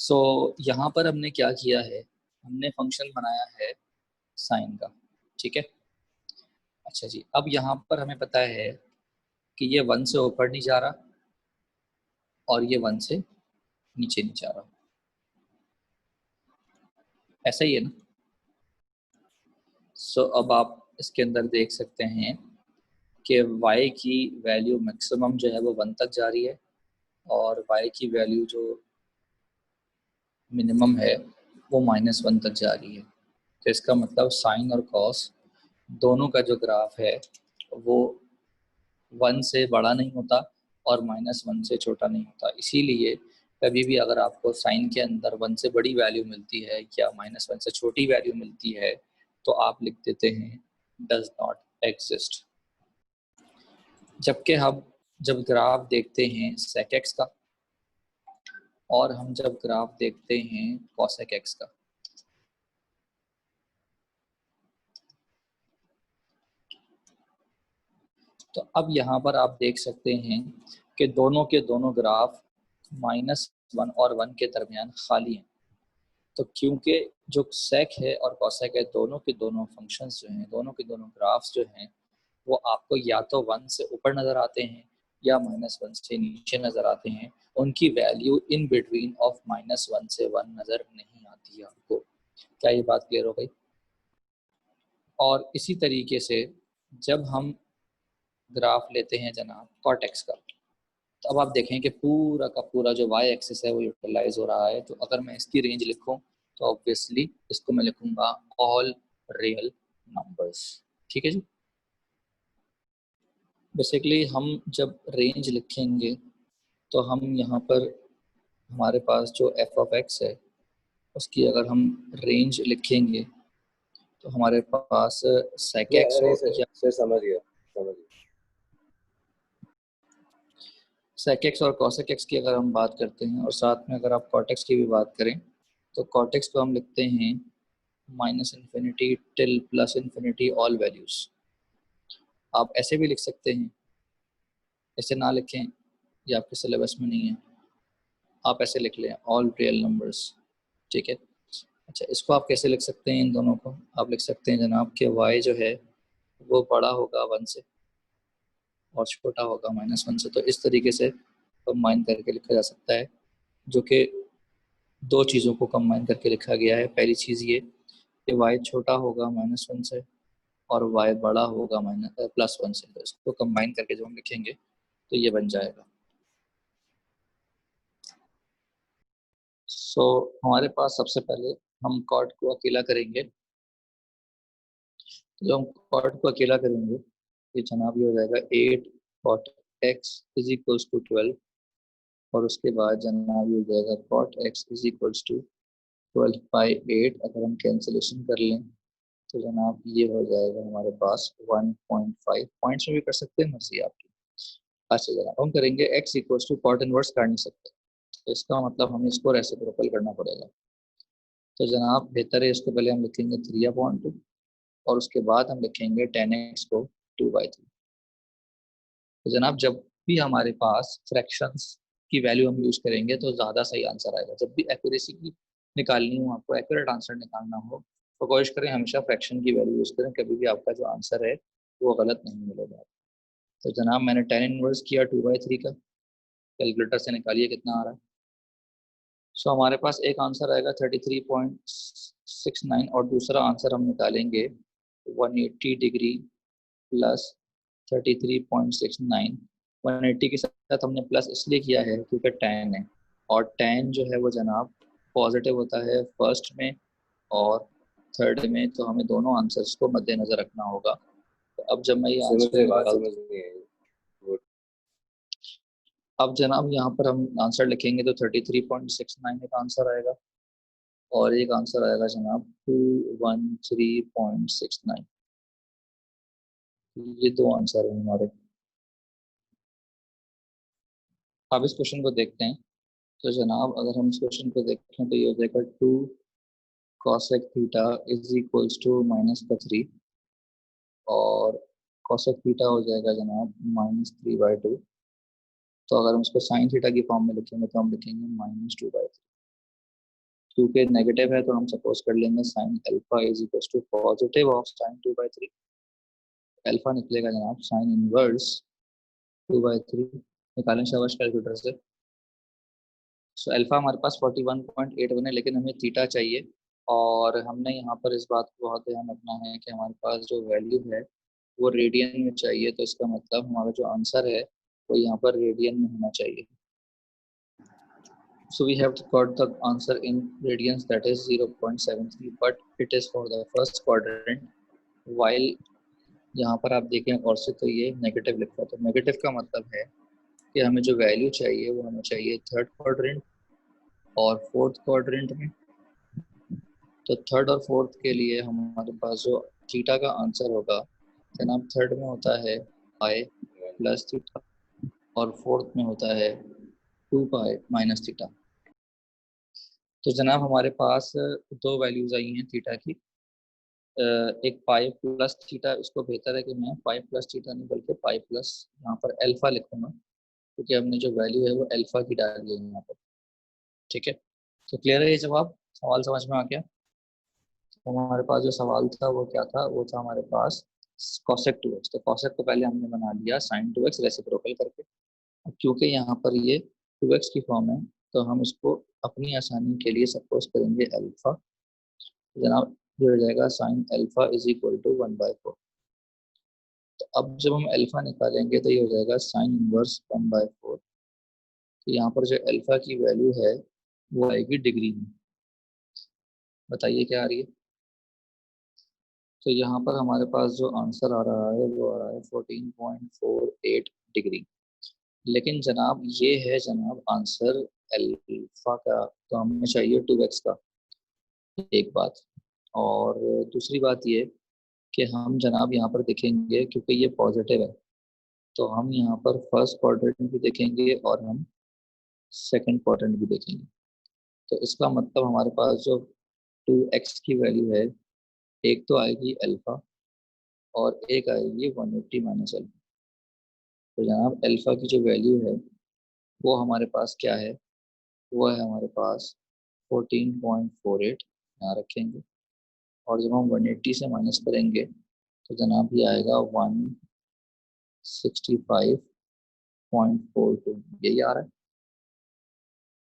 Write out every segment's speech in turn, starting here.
सो यहाँ पर हमने क्या किया है, हमने फंक्शन बनाया है साइन का, ठीक है। अच्छा जी, अब यहाँ पर हमें पता है कि ये 1 से ऊपर नहीं जा रहा और ये 1 से नीचे नहीं जा रहा, ऐसा ही है ना। सो अब आप इसके अंदर देख सकते हैं कि y की वैल्यू मैक्सिमम जो है वो 1 तक जा रही है और y की वैल्यू जो मिनिमम है वो -1 तक जा रही है। तो इसका मतलब साइन और कॉस दोनों का जो ग्राफ है वो 1 से बड़ा नहीं होता और -1 से छोटा नहीं होता। इसीलिए कभी भी अगर आपको साइन के अंदर 1 से बड़ी वैल्यू मिलती है या -1 से छोटी वैल्यू मिलती है तो आप लिख देते हैं डज नॉट एग्जिस्ट। जबकि हम जब ग्राफ देखते हैं sec x का और हम जब ग्राफ देखते हैं cosec x का, तो अब यहाँ पर आप देख सकते हैं कि दोनों के दोनों ग्राफ -1 और 1 के दरमियान खाली हैं। तो क्योंकि जो sec है और cosec है दोनों के दोनों फंक्शंस जो हैं, दोनों के दोनों ग्राफ्स जो हैं वो आपको या तो 1 से ऊपर नज़र आते हैं या -1 से नीचे नज़र आते हैं। उनकी वैल्यू इन बिटवीन ऑफ -1 से 1 नज़र नहीं आती है आपको। क्या ये बात क्लियर हो गई? और इसी तरीके से जब हम ग्राफ लेते हैं जनाब कॉर्टेक्स का, तो अब आप देखें कि पूरा का पूरा जो y एक्सिस है वो यूटिलाइज हो रहा है। तो अगर मैं इसकी रेंज लिखूं तो ऑब्वियसली इसको मैं लिखूंगा ऑल रियल नंबर्स, ठीक है जी। बेसिकली हम जब रेंज लिखेंगे तो हम यहाँ पर हमारे पास जो f ऑफ x है उसकी अगर हम रेंज लिखेंगे तो हमारे पास sec x हो या समझ गया। sec x और cosec x की अगर हम बात करते हैं और साथ में अगर आप cortex की भी बात करें तो cortex को हम लिखते हैं -∞ till +∞ ऑल वैल्यूज। आप ऐसे भी लिख सकते हैं, ऐसे ना लिखें, ये आपके सिलेबस में नहीं है, आप ऐसे लिख लें ऑल रियल नंबर्स, ठीक है। अच्छा, इसको आप कैसे लिख सकते हैं? इन दोनों को आप लिख सकते हैं जनाब कि y जो है वो बड़ा होगा 1 से और छोटा होगा -1 से। तो इस तरीके से कंबाइन करके लिखा जा सकता है, जो कि दो चीज़ों को कंबाइन करके लिखा गया है। पहली चीज़ ये कि y छोटा होगा -1 से और y बड़ा होगा +1 से। तो इसको कंबाइन करके जब हम लिखेंगे तो ये बन जाएगा। सो हमारे पास सबसे पहले हम कॉट को अकेला करेंगे। जब हम कॉट को अकेला करेंगे ये जनाब ये हो जाएगा 8 cot x is equals to 12 और उसके बाद जनाब ये हो जाएगा cot x is equals to 12/8। अगर हम कैंसिलेशन कर लें तो जनाब ये हो जाएगा हमारे पास 1.5। पॉइंट्स में भी कर सकते हैं, मर्जी आपकी। अच्छा जनाब हम करेंगे x equals to cot inverse कर नहीं सकते, तो इसका मतलब हमें इसको रेसिप्रोकल करना पड़ेगा। तो जनाब बेहतर है इसको पहले हम लिखेंगे 3/2 और उसके बाद हम लिखेंगे 10x को 2/3। तो जनाब जब भी हमारे पास फ्रैक्शंस की वैल्यू हम यूज़ करेंगे तो ज़्यादा सही आंसर आएगा। जब भी एक्यूरेसी की निकालनी हो, आपको एक्यूरेट आंसर निकालना हो तो कोशिश करें हमेशा फ्रैक्शन की वैल्यू यूज़ करें, कभी भी आपका जो आंसर है वो गलत नहीं मिलेगा। तो जनाब मैंने 10 इनवर्स किया 2/3 का, कैलकुलेटर से निकालिए कितना आ रहा है। सो हमारे पास एक आंसर आएगा 33.69 और दूसरा आंसर हम निकालेंगे 180 डिग्री प्लस 33.69। 180 के साथ हमने प्लस इसलिए किया है क्योंकि tan है और tan जो है वो जनाब पॉजिटिव होता है फर्स्ट में और थर्ड में, तो हमें दोनों आंसर्स को मद्देनजर रखना होगा। तो अब जब मैं ये आंसर निकाल, अब जनाब यहाँ पर हम आंसर लिखेंगे तो 33.69 एक आंसर आएगा और एक आंसर आएगा जनाब 213.69। ये दो आंसर है हमारे। अब इस क्वेश्चन को देखते हैं। तो जनाब अगर हम इस क्वेश्चन को देखें तो ये हो जाएगा 2 cosec थीटा इज इक्वल्स टू -3 और cosec थीटा हो जाएगा जनाब -3/2। तो अगर हम इसको साइन थीटा की फॉर्म में लिखेंगे तो हम लिखेंगे -2/3। क्योंकि नेगेटिव है तो हम सपोज कर लेंगे sine alpha is equal to positive of sine 2/3। Alpha निकलेगा जनाब साइन इनवर्स 2/3। निकालें शाबाश कैलकुलेटर से। सो अल्फा हमारे पास 41.81 है, लेकिन हमें थीटा चाहिए। और हमने यहाँ पर इस बात को बहुत ध्यान रखना है कि हमारे पास जो वैल्यू है वो रेडियन में चाहिए। तो इसका मतलब हमारा जो आंसर है वो यहाँ पर रेडियन में होना चाहिए। So we have got the answer in radians, that is 0.73, but it is for the first quadrant. While यहाँ पर आप देखें और से तो ये नेगेटिव लिखा, तो नेगेटिव का मतलब है कि हमें जो वैल्यू चाहिए वो हमें चाहिए थर्ड क्वाड्रेंट और फोर्थ क्वाड्रेंट में। तो थर्ड और फोर्थ के लिए हमारे पास जो थीटा का आंसर होगा जनाब, थर्ड में होता है पाई प्लस थीटा और फोर्थ में होता है 2 पाई माइनस थीटा। तो जनाब हमारे पास दो वैल्यूज आई हैं थीटा की। एक पाई प्लस थीटा, इसको बेहतर है कि मैं पाई प्लस थीटा नहीं बल्कि पाई प्लस यहाँ पर अल्फा लिखूंगा, क्योंकि हमने जो वैल्यू है वो अल्फा की डाली है यहाँ पर। ठीक है, तो क्लियर है ये जवाब? सवाल समझ में आ गया? तो हमारे पास जो सवाल था वो क्या था? वो था हमारे पास cosec 2x। तो cosec को पहले हमने बना लिया sin 2x रेसिप्रोकल करके। अब क्योंकि यहाँ पर ये 2x की फॉर्म है तो हम इसको अपनी आसानी के लिए सपोज करेंगे अल्फा। जनाब ये हो जाएगा sine alpha is equal to 1/4। तो अब जब हम अल्फा निकालेंगे तो ये हो जाएगा साइन इनवर्स 1/4। तो यहाँ पर जो अल्फा की वैल्यू है वो आएगी डिग्री में। बताइए क्या आ रही है? तो यहाँ पर हमारे पास जो आंसर आ रहा है वो आ रहा है 14.48 डिग्री। लेकिन जनाब ये है जनाब आंसर अल्फा का, तो हमें चाहिए 2x का। एक बात, और दूसरी बात ये कि हम जनाब यहाँ पर देखेंगे क्योंकि ये पॉजिटिव है तो हम यहाँ पर फर्स्ट क्वाड्रेंट भी देखेंगे और हम सेकंड क्वाड्रेंट भी देखेंगे। तो इसका मतलब हमारे पास जो 2x की वैल्यू है, एक तो आएगी अल्फा और एक आएगी 180 माइनस अल्फा। तो जनाब अल्फा की जो वैल्यू है वो हमारे पास क्या है? वो है हमारे पास 14.48 यहाँ रखेंगे। और जब हम 180 से माइनस करेंगे तो जनाब ये आएगा 165.42। यही आ रहा है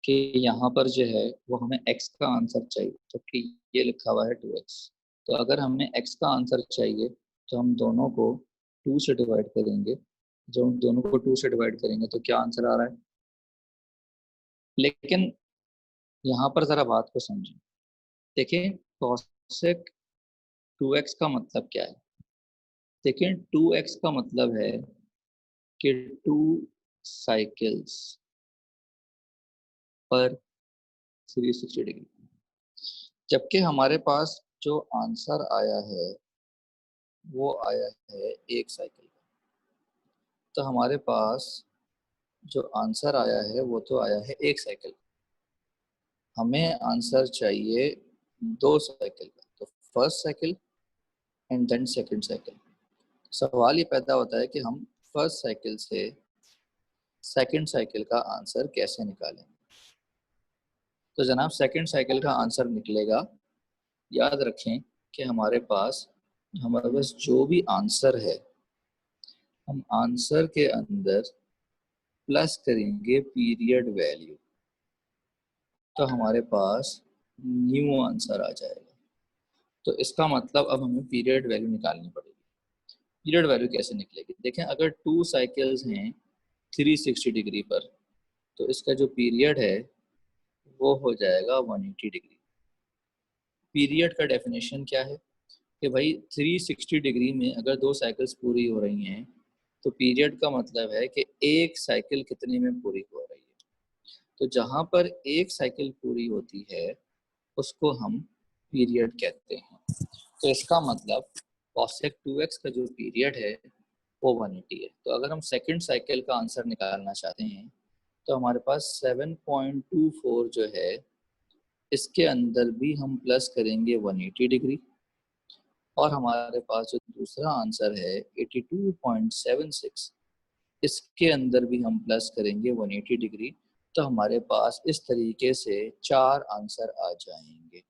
कि यहाँ पर जो है वो हमें x का आंसर चाहिए, तो कि ये लिखा हुआ है 2x। तो अगर हमें x का आंसर चाहिए तो हम दोनों को 2 से डिवाइड करेंगे। जब हम दोनों को 2 से डिवाइड करेंगे तो क्या आंसर आ रहा है? लेकिन यहाँ पर ज़रा बात को समझें। देखिए cosec 2x का मतलब क्या है? देखिए 2x का मतलब है कि 2 साइकिल्स पर 360 डिग्री। जबकि हमारे पास जो आंसर आया है वो आया है एक साइकिल का। तो हमारे पास जो आंसर आया है वो तो आया है एक साइकिल। हमें आंसर चाहिए 2 साइकिल का, तो first cycle and then second cycle. सवाल ये पैदा होता है कि हम फर्स्ट साइकिल से सेकंड साइकिल का आंसर कैसे निकालें। तो जनाब सेकंड साइकिल का आंसर निकलेगा, याद रखें कि हमारे पास जो भी आंसर है हम आंसर के अंदर प्लस करेंगे पीरियड वैल्यू, तो हमारे पास न्यू आंसर आ जाएगा। तो इसका मतलब अब हमें पीरियड वैल्यू निकालनी पड़ेगी। पीरियड वैल्यू कैसे निकलेगी? देखें अगर 2 साइकिल्स हैं 360 डिग्री पर तो इसका जो पीरियड है वो हो जाएगा 180 डिग्री। पीरियड का डेफिनेशन क्या है कि भाई 360 डिग्री में अगर 2 साइकिल्स पूरी हो रही हैं तो पीरियड का मतलब है कि एक साइकिल कितने में पूरी हो रही है। तो जहाँ पर एक साइकिल पूरी होती है उसको हम पीरियड कहते हैं। तो इसका मतलब cosec 2x का जो पीरियड है वो 180 है। तो अगर हम सेकंड साइकिल का आंसर निकालना चाहते हैं तो हमारे पास 7.24 जो है इसके अंदर भी हम प्लस करेंगे 180 डिग्री, और हमारे पास जो दूसरा आंसर है 82.76 इसके अंदर भी हम प्लस करेंगे 180 डिग्री। तो हमारे पास इस तरीके से 4 आंसर आ जाएंगे।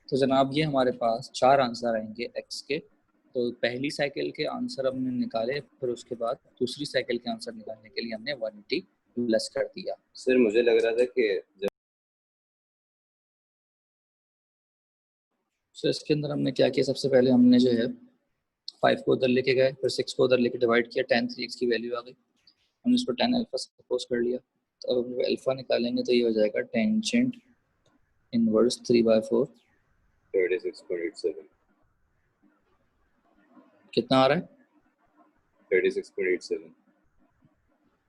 तो जनाब ये हमारे पास 4 आंसर आएंगे एक्स के। तो पहली साइकिल के आंसर हमने निकाले, फिर उसके बाद दूसरी साइकिल के आंसर निकालने के लिए हमने 180 प्लस कर दिया। सर मुझे लग रहा था कि जब तो इसके अंदर हमने क्या किया, सबसे पहले हमने जो है 5 को उधर लेके गए, फिर 6 को उधर लेके डिवाइड किया, tan 3x की वैल्यू आ गई, हमने इसको tan अल्फा सपोज कर लिया। तो अब अल्फा निकालेंगे तो ये हो जाएगा टेंजेंट इनवर्स 3/4 36.87 कितना आ रहा है 36.87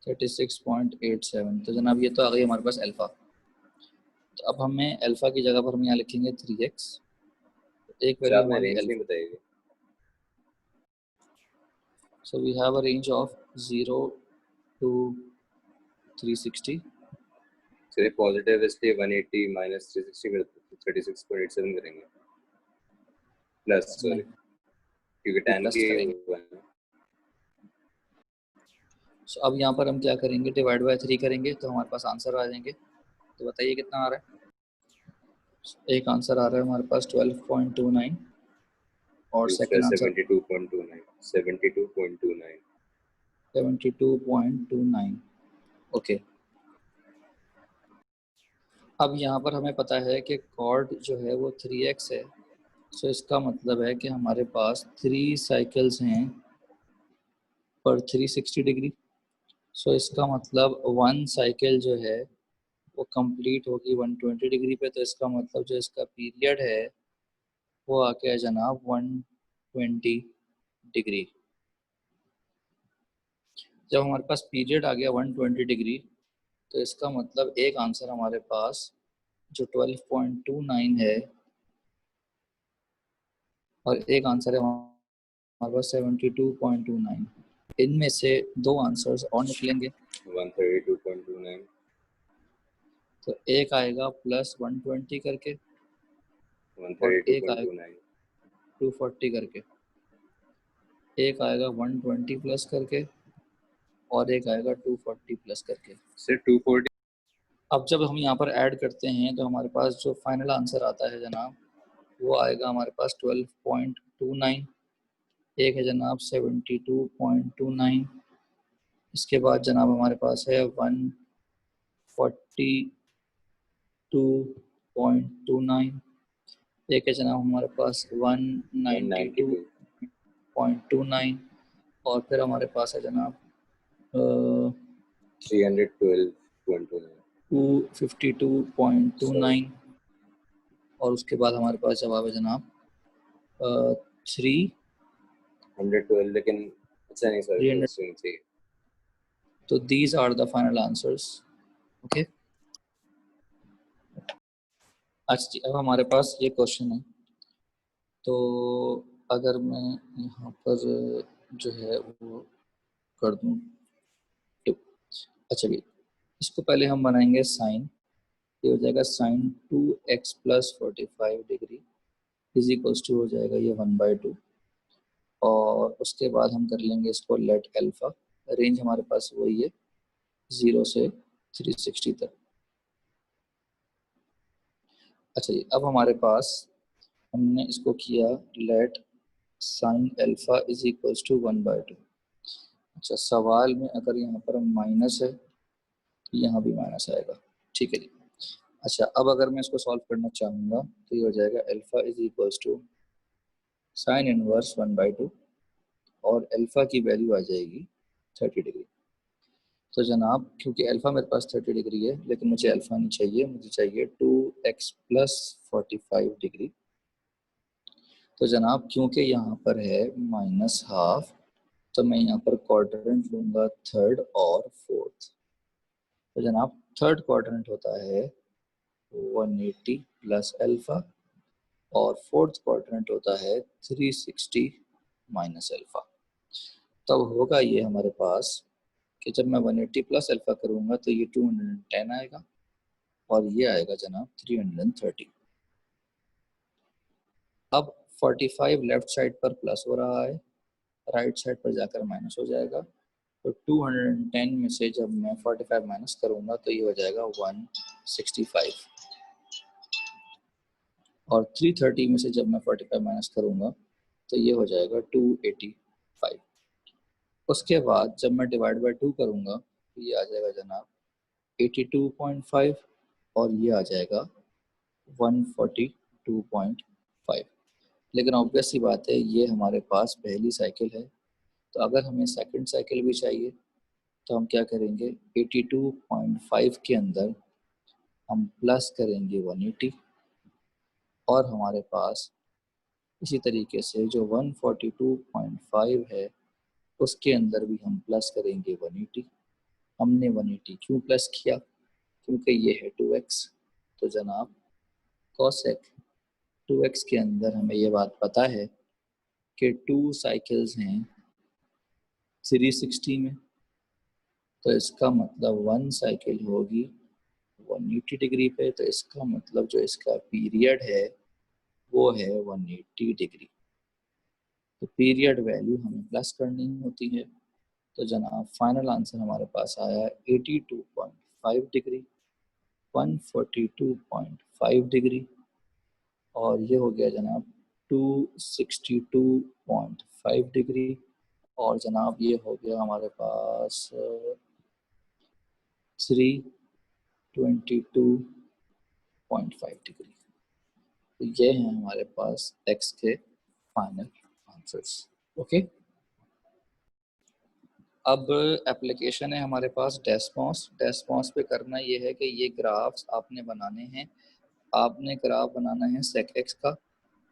36.87। तो जनाब ये तो आ गई हमारे पास अल्फा। तो अब हमें अल्फा की जगह पर हम यहाँ लिखेंगे 3x। एक अच्छा वैल्यू आपने हमारी रेंज नहीं अल्फा, बताई। so we have a range of 0 to 360। Sir positive इसलिए 180 माइनस 360 कर 36.87 करेंगे प्लस सॉरी नहीं, क्योंकि ये tan प्लस की करेंगे। हुआ है। so अब यहाँ पर हम क्या करेंगे, डिवाइड बाय 3 करेंगे तो हमारे पास आंसर आ जाएंगे। तो बताइए कितना आ रहा है। एक आंसर आ रहा है हमारे पास 12.29 और दूसरा सेकंड आंसर 72.29 72.29 72.29। ओके, अब यहाँ पर हमें पता है कि कॉर्ड जो है वो 3x है। सो इसका मतलब है कि हमारे पास 3 साइकिल्स हैं पर 360 डिग्री। सो इसका मतलब 1 साइकिल जो है वो कंप्लीट होगी 120 डिग्री पे। तो इसका मतलब जो इसका पीरियड है वो आ गया जनाब 120 डिग्री। जब हमारे पास पीरियड आ गया 120 डिग्री तो इसका मतलब एक आंसर हमारे पास जो 12.29 है और एक आंसर है हमारे पास 72.29। इनमें से 2 आंसर्स और निकलेंगे। 132.29 तो एक आएगा प्लस 120 करके और एक आएगा 132.29 240 करके, एक आएगा 120 प्लस करके और एक आएगा 240 प्लस करके। सर 240 अब जब हम यहाँ पर ऐड करते हैं तो हमारे पास जो फाइनल आंसर आता है जनाब वो आएगा हमारे पास 12.29। एक है जनाब 72.29। इसके बाद जनाब हमारे पास है 142.29। एक है जनाब हमारे पास 192 192.29 और फिर हमारे पास है जनाब 312.29 252.29 और उसके बाद हमारे पास जवाब है जनाब 112 लेकिन अच्छा नहीं सॉरी 300। सुन चाहिए। तो these are the final answers. Okay, अच्छा जी, अब हमारे पास ये क्वेश्चन है। तो अगर मैं यहाँ पर जो है वो कर दूँ, अच्छा जी, इसको पहले हम बनाएंगे साइन। ये हो जाएगा sine 2x plus 45 degree is equals to हो जाएगा ये 1/2। और उसके बाद हम कर लेंगे इसको लेट अल्फा। रेंज हमारे पास वही है 0 से 360 तक। अच्छा जी, अब हमारे पास हमने इसको किया let sine alpha is equals to 1/2। अच्छा, सवाल में अगर यहाँ पर माइनस है तो यहाँ भी माइनस आएगा। ठीक है जी। अच्छा, अब अगर मैं इसको सॉल्व करना चाहूँगा तो ये हो जाएगा alpha is equals to sine inverse 1/2 और अल्फा की वैल्यू आ जाएगी 30 डिग्री। तो जनाब क्योंकि अल्फा मेरे पास 30 डिग्री है लेकिन मुझे अल्फा नहीं चाहिए, मुझे चाहिए 2x प्लस 45 डिग्री। तो जनाब क्योंकि यहाँ पर है -12 तो मैं यहाँ पर क्वाड्रेंट लूँगा थर्ड और फोर्थ। तो जनाब थर्ड क्वाड्रेंट होता है 180 प्लस अल्फा और फोर्थ क्वाड्रेंट होता है 360 माइनस अल्फा। तब होगा ये हमारे पास कि जब मैं 180 प्लस अल्फा करूँगा तो ये 210 आएगा और ये आएगा जनाब 330। अब 45 लेफ्ट साइड पर प्लस हो रहा है, राइट साइड पर जाकर माइनस हो जाएगा। तो 210 में से जब मैं 45 माइनस करूँगा तो ये हो जाएगा 165, और 330 में से जब मैं 45 माइनस करूँगा तो ये हो जाएगा 285। उसके बाद जब मैं डिवाइड बाय 2 करूँगा तो ये आ जाएगा जनाब 82.5, और ये आ जाएगा 142.5। लेकिन ऑब्वियस सी बात है, ये हमारे पास पहली साइकिल है, तो अगर हमें सेकंड साइकिल भी चाहिए तो हम क्या करेंगे, 82.5 के अंदर हम प्लस करेंगे 180, और हमारे पास इसी तरीके से जो 142.5 है उसके अंदर भी हम प्लस करेंगे 180। हमने 180 क्यों प्लस किया, क्योंकि ये है 2x। तो जनाब cosec 2x के अंदर हमें ये बात पता है कि 2 साइकिल्स हैं 360 में, तो इसका मतलब 1 साइकिल होगी 180 डिग्री पे, तो इसका मतलब जो इसका पीरियड है वो है 180 डिग्री। तो पीरियड वैल्यू हमें प्लस करनी होती है। तो जनाब फाइनल आंसर हमारे पास आया 82.5 डिग्री, 142.5 डिग्री, और ये हो गया जनाब 262.5 डिग्री, और जनाब ये हो गया हमारे पास 322.5 डिग्री। तो ये हैं हमारे पास x के फाइनल आंसर्स। ओके, अब एप्लीकेशन है हमारे पास डेस्पॉन्स। डेस्पॉन्स पे करना ये है कि ये ग्राफ्स आपने बनाने हैं। आपने ग्राफ बनाना है सेक एक्स का,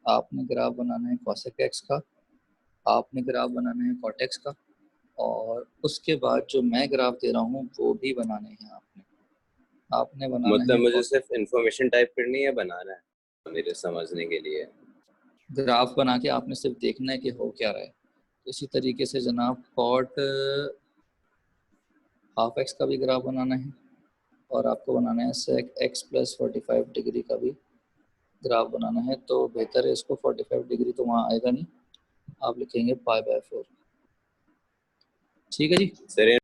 आपने ग्राफ बनाना है कॉसेक एक्स का, आपने ग्राफ बनाना है कॉटेक्स का, और उसके बाद जो मैं ग्राफ दे रहा हूँ वो भी बनाने हैं आपने। आपने बनाना मतलब है मुझे सिर्फ इंफॉर्मेशन टाइप करनी है, बनाना है मेरे समझने के लिए। ग्राफ बना के आपने सिर्फ देखना है कि हो क्या रहा है। तो इसी तरीके से जनाब कॉट हाफ एक्स का भी ग्राफ बनाना है, और आपको बनाना है सेक एक्स प्लस 45 डिग्री का भी ग्राफ बनाना है। तो बेहतर है इसको 45 डिग्री तो वहाँ आएगा नहीं, आप लिखेंगे पाई बाय 4। ठीक है जी। सर